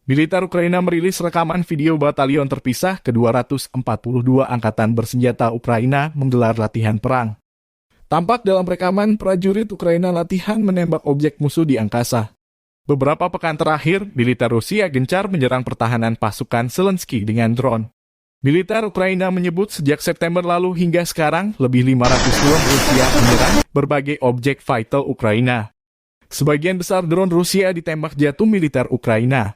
Militer Ukraina merilis rekaman video batalion terpisah ke-242 Angkatan Bersenjata Ukraina menggelar latihan perang. Tampak dalam rekaman prajurit Ukraina latihan menembak objek musuh di angkasa. Beberapa pekan terakhir, militer Rusia gencar menyerang pertahanan pasukan Zelensky dengan drone. Militer Ukraina menyebut sejak September lalu hingga sekarang, lebih 500 drone Rusia menyerang berbagai objek vital Ukraina. Sebagian besar drone Rusia ditembak jatuh militer Ukraina.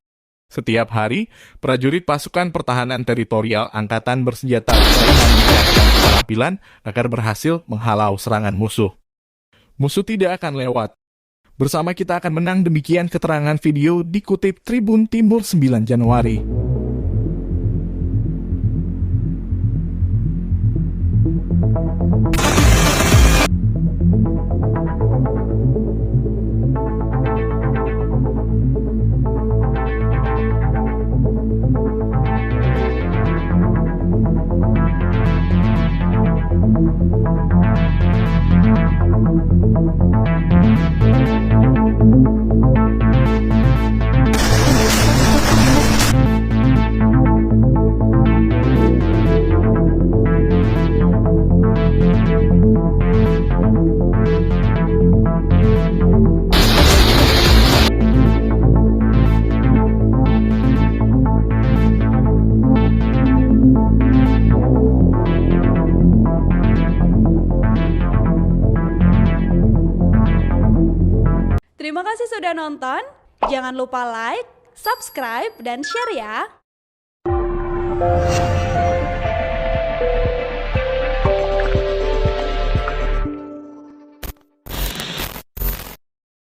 Setiap hari, prajurit pasukan pertahanan teritorial Angkatan Bersenjata Ukraina meningkatkan keterampilan agar berhasil menghalau serangan musuh. Musuh tidak akan lewat. Bersama kita akan menang, demikian keterangan video dikutip Tribun Timur 9 Januari. Terima kasih sudah nonton. Jangan lupa like, subscribe, dan share ya.